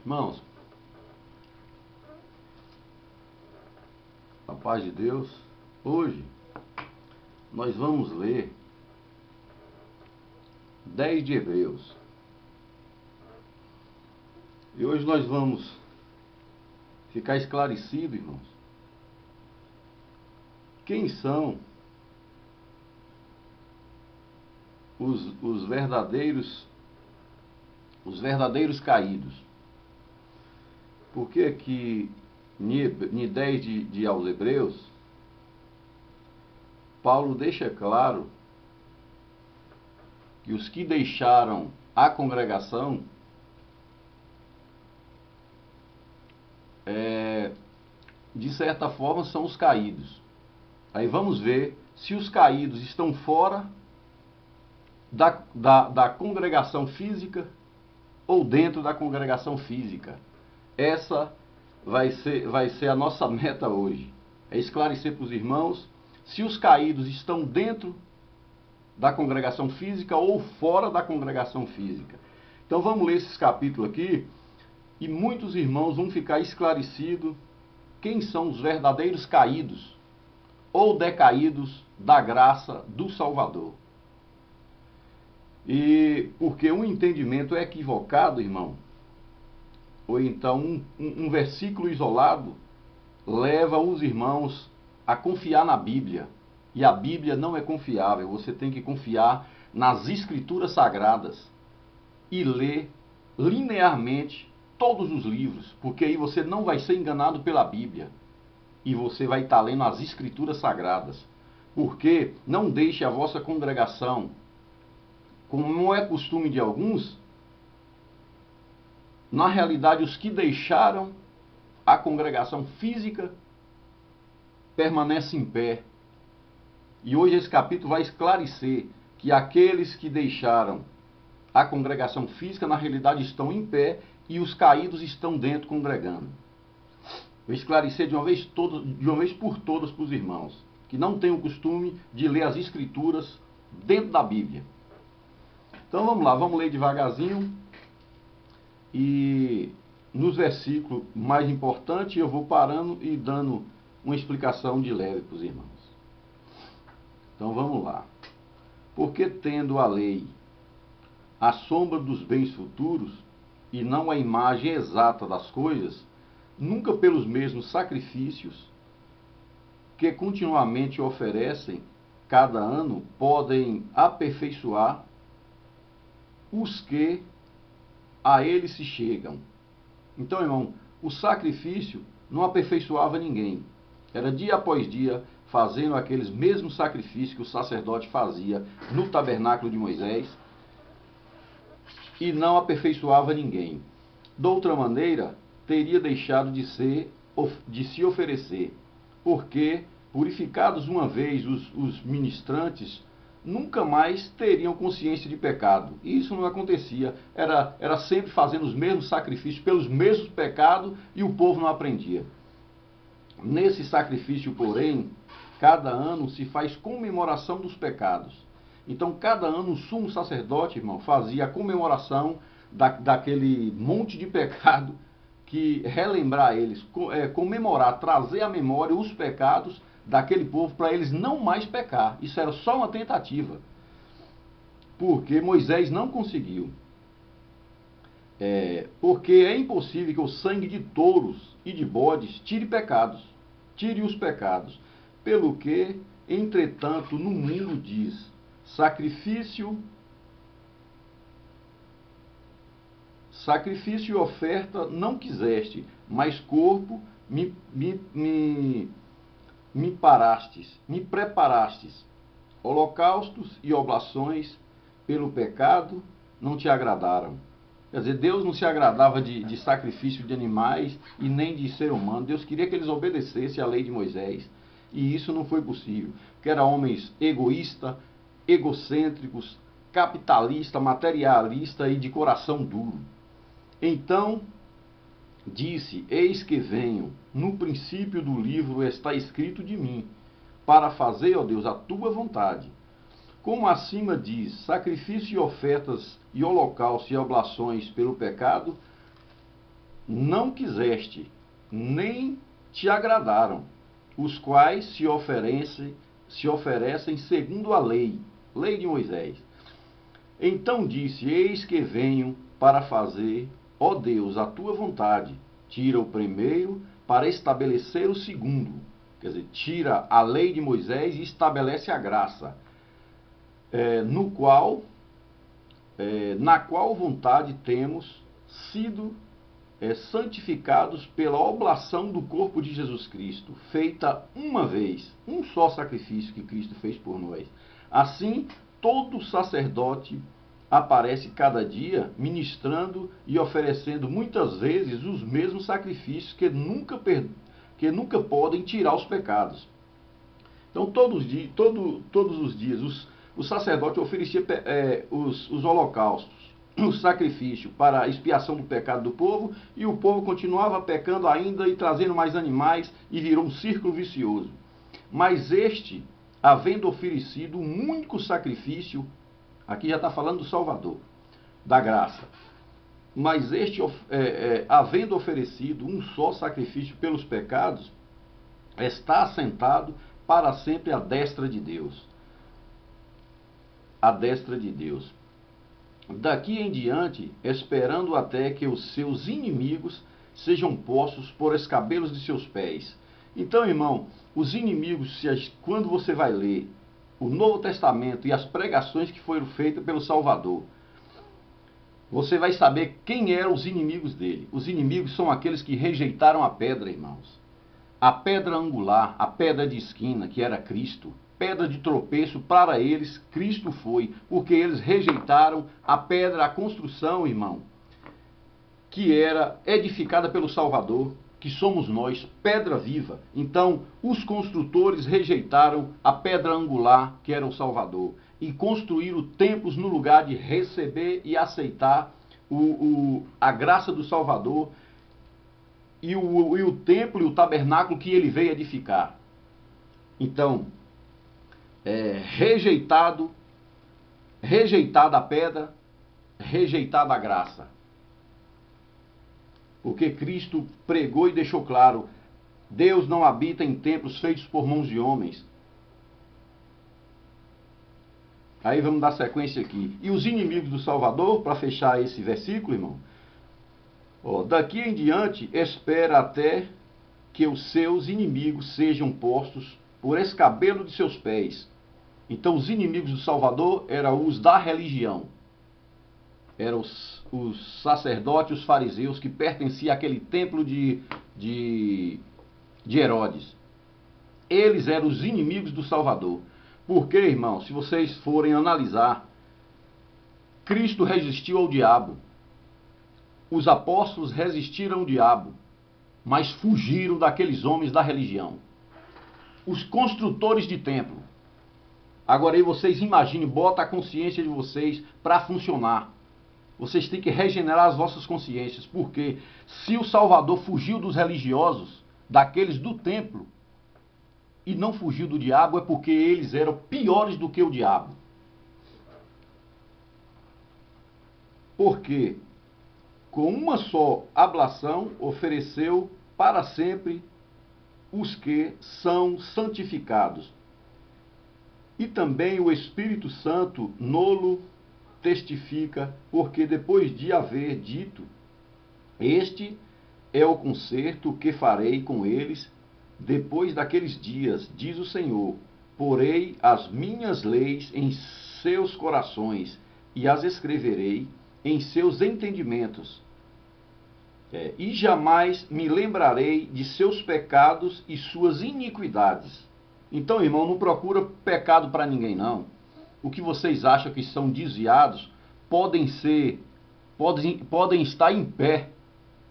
Irmãos, a paz de Deus, hoje nós vamos ler 10 de Hebreus. E hoje nós vamos ficar esclarecido, irmãos, quem são os verdadeiros caídos. Porque aqui em 10 de aos Hebreus, Paulo deixa claro que os que deixaram a congregação de certa forma são os caídos. Aí vamos ver se os caídos estão fora da congregação física ou dentro da congregação física. Essa vai ser a nossa meta hoje. É esclarecer para os irmãos se os caídos estão dentro da congregação física ou fora da congregação física. Então vamos ler esses capítulos aqui e muitos irmãos vão ficar esclarecidos quem são os verdadeiros caídos ou decaídos da graça do Salvador. E porque um entendimento é equivocado, irmão, ou então um versículo isolado leva os irmãos a confiar na Bíblia. E a Bíblia não é confiável. Você tem que confiar nas Escrituras Sagradas e ler linearmente todos os livros, porque aí você não vai ser enganado pela Bíblia e você vai estar lendo as Escrituras Sagradas. Porque não deixe a vossa congregação, como não é costume de alguns, na realidade os que deixaram a congregação física permanecem em pé. E hoje esse capítulo vai esclarecer que aqueles que deixaram a congregação física na realidade estão em pé e os caídos estão dentro congregando. Vou esclarecer de uma vez por todas para os irmãos que não têm o costume de ler as Escrituras dentro da Bíblia. Então vamos lá, vamos ler devagarzinho. E nos versículos mais importantes eu vou parando e dando uma explicação de leve para os irmãos. Então vamos lá. Porque tendo a lei a sombra dos bens futuros e não a imagem exata das coisas, nunca pelos mesmos sacrifícios que continuamente oferecem cada ano podem aperfeiçoar os que a ele se chegam. Então, irmão, o sacrifício não aperfeiçoava ninguém. Era dia após dia fazendo aqueles mesmos sacrifícios que o sacerdote fazia no tabernáculo de Moisés e não aperfeiçoava ninguém. De outra maneira, teria deixado de se oferecer, porque, purificados uma vez os ministrantes, nunca mais teriam consciência de pecado. E isso não acontecia. Era sempre fazendo os mesmos sacrifícios pelos mesmos pecados e o povo não aprendia. Nesse sacrifício, porém, cada ano se faz comemoração dos pecados. Então, cada ano o sumo sacerdote, irmão, fazia a comemoração daquele monte de pecado, que relembrar eles, comemorar, trazer à memória os pecados daquele povo para eles não mais pecar. Isso era só uma tentativa, porque Moisés não conseguiu. Porque é impossível que o sangue de touros e de bodes tire os pecados. Pelo que, entretanto, no mundo diz: sacrifício e oferta não quiseste, mas corpo me preparastes. Holocaustos e oblações pelo pecado não te agradaram. Quer dizer, Deus não se agradava de sacrifício de animais e nem de ser humano. Deus queria que eles obedecessem à lei de Moisés. E isso não foi possível. Que eram homens egoístas, egocêntricos, capitalistas, materialistas e de coração duro. Então disse: eis que venho, no princípio do livro está escrito de mim, para fazer, ó Deus, a tua vontade. Como acima diz: sacrifício e ofertas e holocaustos e oblações pelo pecado não quiseste, nem te agradaram, os quais se oferecem segundo a lei de Moisés. Então disse: eis que venho para fazer, ó Deus, a tua vontade. Tira o primeiro para estabelecer o segundo. Quer dizer, tira a lei de Moisés e estabelece a graça, na qual vontade temos sido santificados pela oblação do corpo de Jesus Cristo, feita uma vez, um só sacrifício que Cristo fez por nós. Assim, todo sacerdote aparece cada dia ministrando e oferecendo muitas vezes os mesmos sacrifícios que nunca podem tirar os pecados. Então, todos os dias, o sacerdote oferecia os holocaustos, o sacrifício para a expiação do pecado do povo, e o povo continuava pecando ainda e trazendo mais animais, e virou um círculo vicioso. Mas este, havendo oferecido um único sacrifício, aqui já está falando do Salvador, da graça, mas este, havendo oferecido um só sacrifício pelos pecados, está assentado para sempre à destra de Deus. À destra de Deus. Daqui em diante, esperando até que os seus inimigos sejam postos por escabelos de seus pés. Então, irmão, os inimigos, quando você vai ler o Novo Testamento e as pregações que foram feitas pelo Salvador, você vai saber quem eram os inimigos dele. Os inimigos são aqueles que rejeitaram a pedra, irmãos. A pedra angular, a pedra de esquina, que era Cristo. Pedra de tropeço para eles, Cristo foi, porque eles rejeitaram a pedra, a construção, irmão, que era edificada pelo Salvador, que somos nós, pedra viva. Então, os construtores rejeitaram a pedra angular, que era o Salvador, e construíram templos no lugar de receber e aceitar a graça do Salvador e o templo e o tabernáculo que ele veio edificar. Então, rejeitada a pedra, rejeitada a graça. Porque Cristo pregou e deixou claro: Deus não habita em templos feitos por mãos de homens. Aí vamos dar sequência aqui. E os inimigos do Salvador, para fechar esse versículo, irmão, daqui em diante espera até que os seus inimigos sejam postos por escabelo de seus pés. Então, os inimigos do Salvador eram os da religião. Eram os sacerdotes, os fariseus, que pertenciam àquele templo de Herodes. Eles eram os inimigos do Salvador. Porque, irmão, se vocês forem analisar, Cristo resistiu ao diabo. Os apóstolos resistiram ao diabo, mas fugiram daqueles homens da religião. Os construtores de templo. Agora aí vocês imaginem, bota a consciência de vocês para funcionar. Vocês têm que regenerar as vossas consciências, porque se o Salvador fugiu dos religiosos, daqueles do templo, e não fugiu do diabo, é porque eles eram piores do que o diabo. Porque com uma só ablação ofereceu para sempre os que são santificados. E também o Espírito Santo nolo testifica, porque depois de haver dito: este é o concerto que farei com eles depois daqueles dias, diz o Senhor, porei as minhas leis em seus corações e as escreverei em seus entendimentos. E jamais me lembrarei de seus pecados e suas iniquidades. Então, irmão, não procura pecado para ninguém, não. O que vocês acham que são desviados podem estar em pé,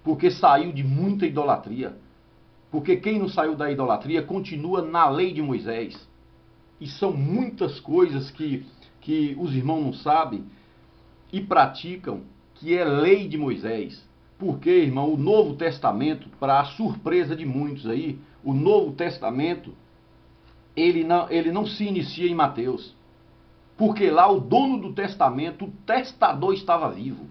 porque saiu de muita idolatria. Porque quem não saiu da idolatria continua na lei de Moisés. E são muitas coisas que os irmãos não sabem e praticam, que é lei de Moisés. Porque, irmão, o Novo Testamento, para a surpresa de muitos aí, o Novo Testamento, ele não se inicia em Mateus. Porque lá o dono do testamento, o testador, estava vivo.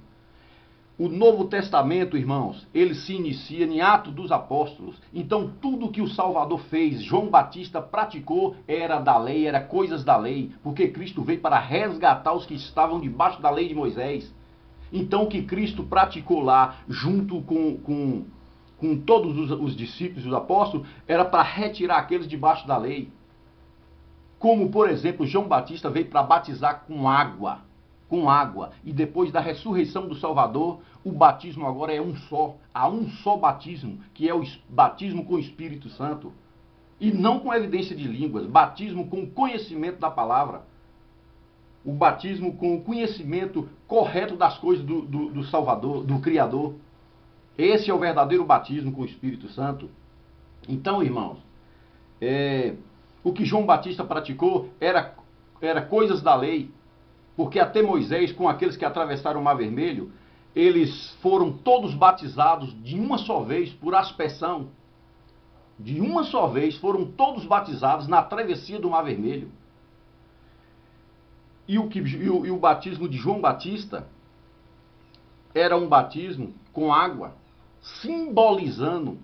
O Novo Testamento, irmãos, ele se inicia em Atos dos Apóstolos. Então, tudo que o Salvador fez, João Batista praticou, era da lei, era coisas da lei, porque Cristo veio para resgatar os que estavam debaixo da lei de Moisés. Então, o que Cristo praticou lá, junto com todos os discípulos e os apóstolos, era para retirar aqueles debaixo da lei. Como, por exemplo, João Batista veio para batizar com água. E depois da ressurreição do Salvador, o batismo agora é um só. Há um só batismo, que é o batismo com o Espírito Santo. E não com evidência de línguas, batismo com conhecimento da palavra. O batismo com o conhecimento correto das coisas do Salvador, do Criador. Esse é o verdadeiro batismo com o Espírito Santo. Então, irmãos, o que João Batista praticou era coisas da lei. Porque até Moisés, com aqueles que atravessaram o Mar Vermelho, eles foram todos batizados de uma só vez por aspersão. De uma só vez foram todos batizados na travessia do Mar Vermelho. E o batismo de João Batista era um batismo com água, simbolizando.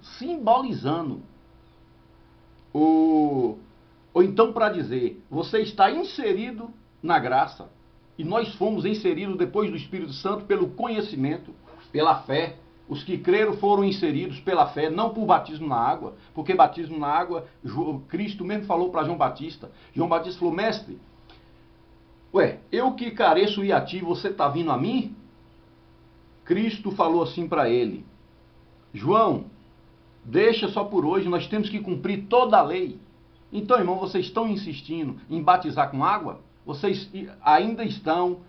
Ou então para dizer, você está inserido na graça. E nós fomos inseridos depois do Espírito Santo pelo conhecimento, pela fé. Os que creram foram inseridos pela fé, não por batismo na água. Porque batismo na água, Cristo mesmo falou para João Batista. João Batista falou, mestre, eu que careço ir a ti, você está vindo a mim? Cristo falou assim para ele, João, deixa só por hoje, nós temos que cumprir toda a lei. Então, irmão, vocês estão insistindo em batizar com água? Vocês ainda estão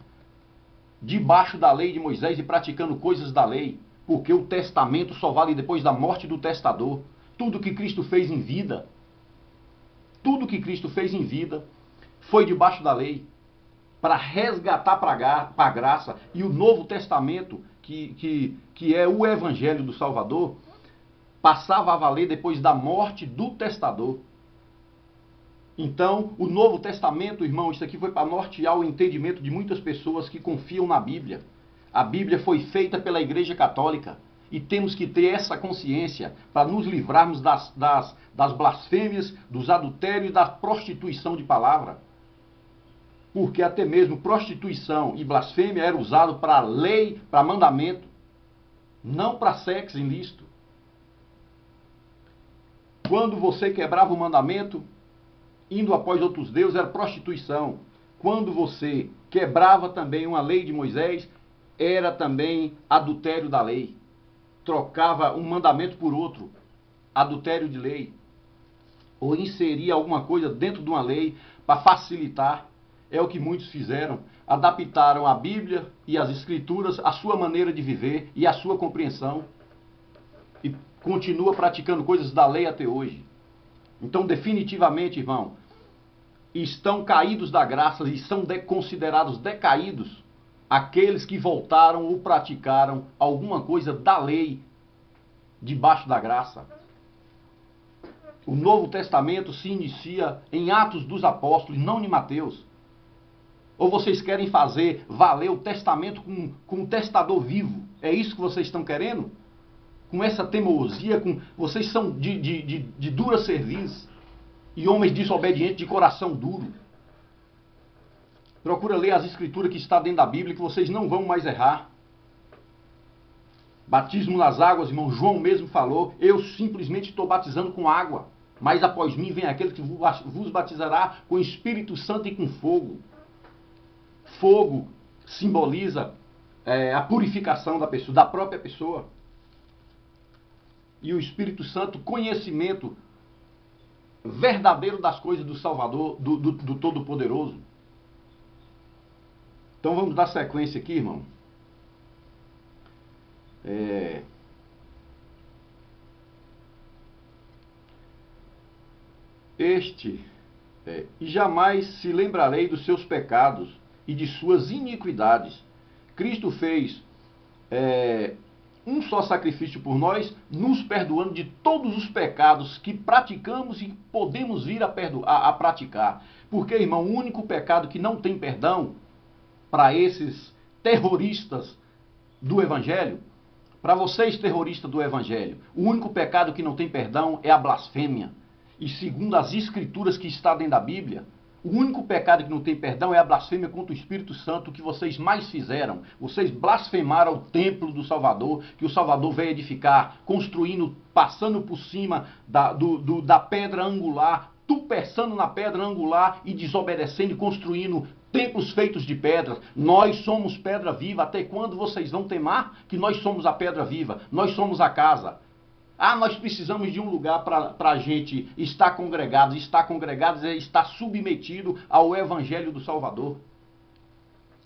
debaixo da lei de Moisés e praticando coisas da lei, porque o testamento só vale depois da morte do testador. Tudo que Cristo fez em vida, foi debaixo da lei, para resgatar para a graça. E o Novo Testamento, que é o Evangelho do Salvador, passava a valer depois da morte do testador. Então, o Novo Testamento, irmão, isso aqui foi para nortear o entendimento de muitas pessoas que confiam na Bíblia. A Bíblia foi feita pela Igreja Católica e temos que ter essa consciência para nos livrarmos das blasfêmias, dos adultérios e da prostituição de palavra. Porque até mesmo prostituição e blasfêmia era usado para lei, para mandamento, não para sexo ilícito. Quando você quebrava o mandamento, indo após outros deuses, era prostituição. Quando você quebrava também uma lei de Moisés, era também adultério da lei. Trocava um mandamento por outro, adultério de lei. Ou inseria alguma coisa dentro de uma lei para facilitar. É o que muitos fizeram. Adaptaram a Bíblia e as Escrituras à sua maneira de viver e à sua compreensão. E continua praticando coisas da lei até hoje. Então, definitivamente, irmão, estão caídos da graça e são considerados decaídos aqueles que voltaram ou praticaram alguma coisa da lei debaixo da graça. O Novo Testamento se inicia em Atos dos Apóstolos, não em Mateus. Ou vocês querem fazer valer o testamento com o testador vivo? É isso que vocês estão querendo? Com essa teimosia, vocês são de dura cerviz e homens desobedientes de coração duro. Procura ler as escrituras que está dentro da Bíblia que vocês não vão mais errar. Batismo nas águas, irmão, João mesmo falou, eu simplesmente estou batizando com água, mas após mim vem aquele que vos batizará com Espírito Santo e com fogo. Fogo simboliza a purificação da pessoa, da própria pessoa. E o Espírito Santo, conhecimento verdadeiro das coisas do Salvador, do Todo-Poderoso. Então vamos dar sequência aqui, irmão. E jamais se lembrarei dos seus pecados e de suas iniquidades. Cristo fez um só sacrifício por nós, nos perdoando de todos os pecados que praticamos e podemos vir a praticar. Porque, irmão, o único pecado que não tem perdão para esses terroristas do Evangelho? Para vocês, terroristas do Evangelho, o único pecado que não tem perdão é a blasfêmia. E segundo as escrituras que está dentro da Bíblia, o único pecado que não tem perdão é a blasfêmia contra o Espírito Santo, que vocês mais fizeram. Vocês blasfemaram o templo do Salvador, que o Salvador veio edificar, construindo, passando por cima da pedra angular, tupeçando na pedra angular e desobedecendo e construindo templos feitos de pedras. Nós somos pedra viva. Até quando vocês vão temar que nós somos a pedra viva? Nós somos a casa. Ah, nós precisamos de um lugar para a gente estar congregados. Estar congregados é estar submetido ao Evangelho do Salvador.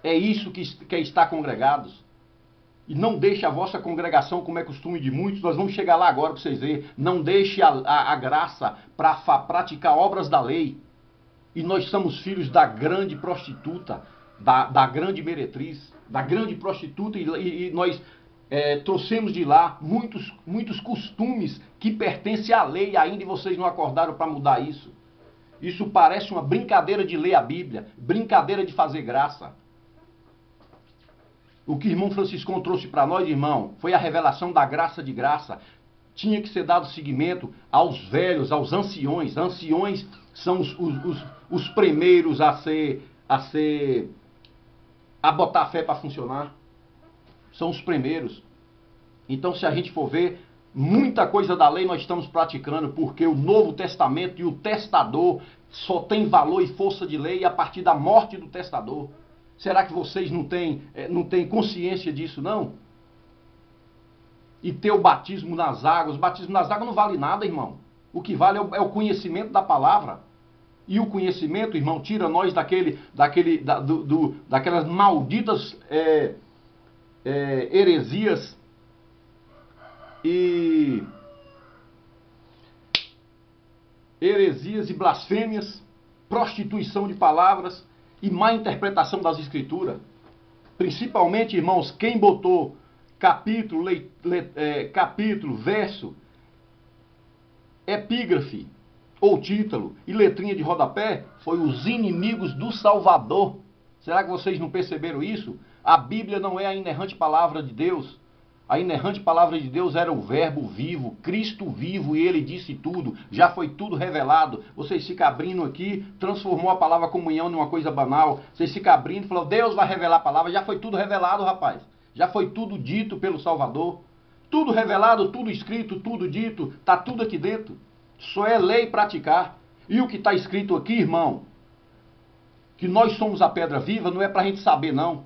É isso que é estar congregados. E não deixe a vossa congregação, como é costume de muitos, nós vamos chegar lá agora para vocês verem. Não deixe a graça para praticar obras da lei. E nós somos filhos da grande prostituta, da grande meretriz, da grande prostituta, e nós trouxemos de lá muitos costumes que pertencem à lei ainda, e vocês não acordaram para mudar isso. Isso parece uma brincadeira de ler a Bíblia, brincadeira de fazer graça. O que o irmão Franciscão trouxe para nós, irmão, foi a revelação da graça de graça. Tinha que ser dado seguimento aos velhos, aos anciões. Anciões são os primeiros a botar a fé para funcionar. São os primeiros. Então, se a gente for ver, muita coisa da lei nós estamos praticando, porque o Novo Testamento e o testador só tem valor e força de lei a partir da morte do testador. Será que vocês não têm consciência disso, não? E ter o batismo nas águas. O batismo nas águas não vale nada, irmão. O que vale é o conhecimento da palavra. E o conhecimento, irmão, tira nós daquelas malditas heresias e blasfêmias, prostituição de palavras e má interpretação das escrituras. Principalmente, irmãos, quem botou capítulo, verso, epígrafe ou título e letrinha de rodapé foi os inimigos do Salvador. Será que vocês não perceberam isso? A Bíblia não é a inerrante palavra de Deus. A inerrante palavra de Deus era o verbo vivo, Cristo vivo, e ele disse tudo. Já foi tudo revelado. Vocês ficam abrindo aqui, transformou a palavra comunhão numa coisa banal. Vocês ficam abrindo e falam, Deus vai revelar a palavra. Já foi tudo revelado, rapaz. Já foi tudo dito pelo Salvador. Tudo revelado, tudo escrito, tudo dito. Está tudo aqui dentro. Só é lei praticar. E o que está escrito aqui, irmão, que nós somos a pedra viva, não é para a gente saber, não.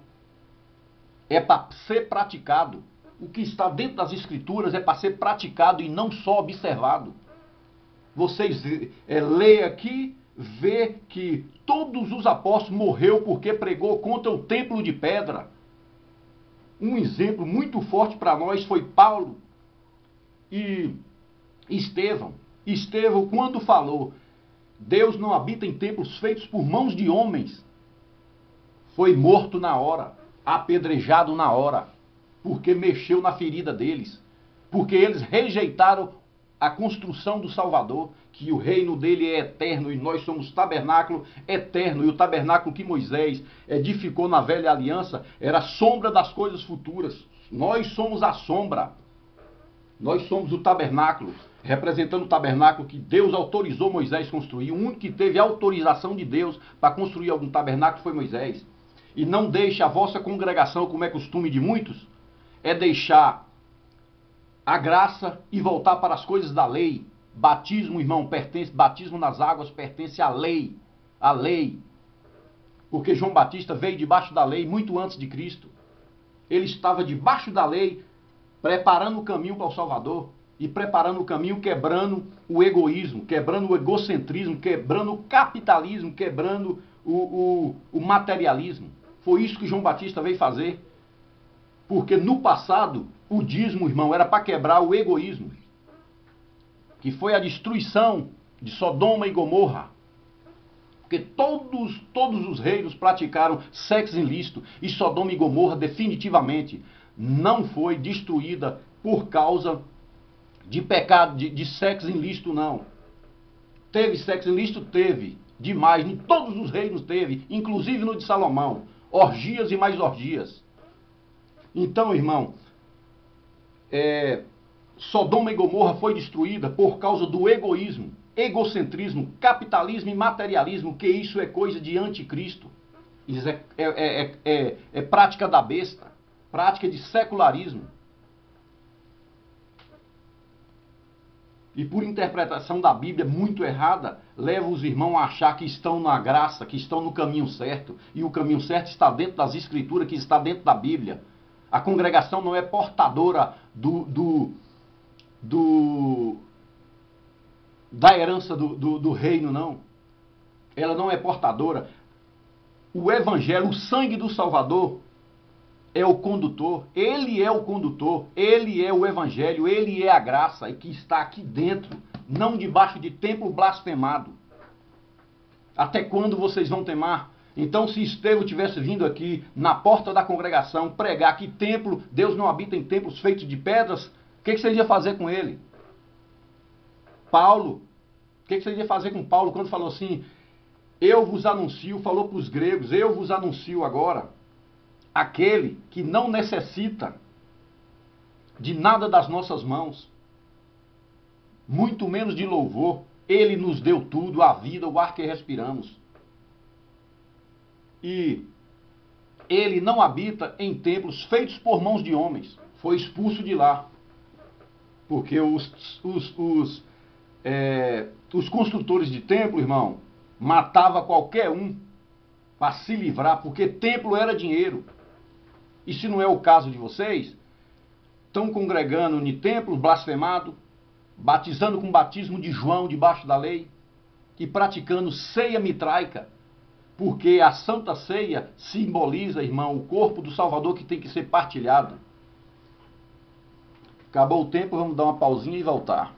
É para ser praticado. O que está dentro das escrituras é para ser praticado e não só observado. Vocês leem aqui, vê que todos os apóstolos morreram porque pregou contra o templo de pedra. Um exemplo muito forte para nós foi Paulo e Estevão. Estevão, quando falou, Deus não habita em templos feitos por mãos de homens, foi morto na hora, apedrejado na hora. Porque mexeu na ferida deles. Porque eles rejeitaram a construção do Salvador, que o reino dele é eterno e nós somos tabernáculo eterno. E o tabernáculo que Moisés edificou na velha aliança era a sombra das coisas futuras. Nós somos a sombra. Nós somos o tabernáculo, representando o tabernáculo que Deus autorizou Moisés construir. O único que teve autorização de Deus para construir algum tabernáculo foi Moisés. E não deixe a vossa congregação, como é costume de muitos, é deixar a graça e voltar para as coisas da lei. Batismo, irmão, batismo nas águas pertence à lei. A lei. Porque João Batista veio debaixo da lei muito antes de Cristo. Ele estava debaixo da lei, preparando o caminho para o Salvador. E preparando o caminho, quebrando o egoísmo, quebrando o egocentrismo, quebrando o capitalismo, quebrando o materialismo. Foi isso que João Batista veio fazer. Porque no passado, o dízimo, irmão, era para quebrar o egoísmo. Que foi a destruição de Sodoma e Gomorra. Porque todos os reinos praticaram sexo ilícito. E Sodoma e Gomorra definitivamente não foi destruída por causa de pecado, de sexo ilícito, não. Teve sexo ilícito? Teve. Demais. Em todos os reinos teve. Inclusive no de Salomão. Orgias e mais orgias. Então, irmão, Sodoma e Gomorra foi destruída por causa do egoísmo, egocentrismo, capitalismo e materialismo, que isso é coisa de anticristo. Isso é prática da besta, prática de secularismo. E por interpretação da Bíblia muito errada, leva os irmãos a achar que estão na graça, que estão no caminho certo. E o caminho certo está dentro das Escrituras, que está dentro da Bíblia. A congregação não é portadora da herança do reino, não. Ela não é portadora. O Evangelho, o sangue do Salvador, é o condutor. Ele é o condutor. Ele é o Evangelho. Ele é a graça e que está aqui dentro, não debaixo de templo blasfemado. Até quando vocês vão temar? Então, se Estevão tivesse vindo aqui na porta da congregação pregar que templo, Deus não habita em templos feitos de pedras, o que vocês iam fazer com ele? Paulo, o que vocês iam fazer com Paulo quando falou assim, eu vos anuncio, falou para os gregos, eu vos anuncio agora, aquele que não necessita de nada das nossas mãos, muito menos de louvor, ele nos deu tudo, a vida, o ar que respiramos. E ele não habita em templos feitos por mãos de homens. Foi expulso de lá. Porque os construtores de templo, irmão, matava qualquer um para se livrar, porque templo era dinheiro. E se não é o caso de vocês, estão congregando em templos blasfemados, batizando com batismo de João debaixo da lei e praticando ceia mitraica. Porque a Santa Ceia simboliza, irmão, o corpo do Salvador que tem que ser partilhado. Acabou o tempo, vamos dar uma pausinha e voltar.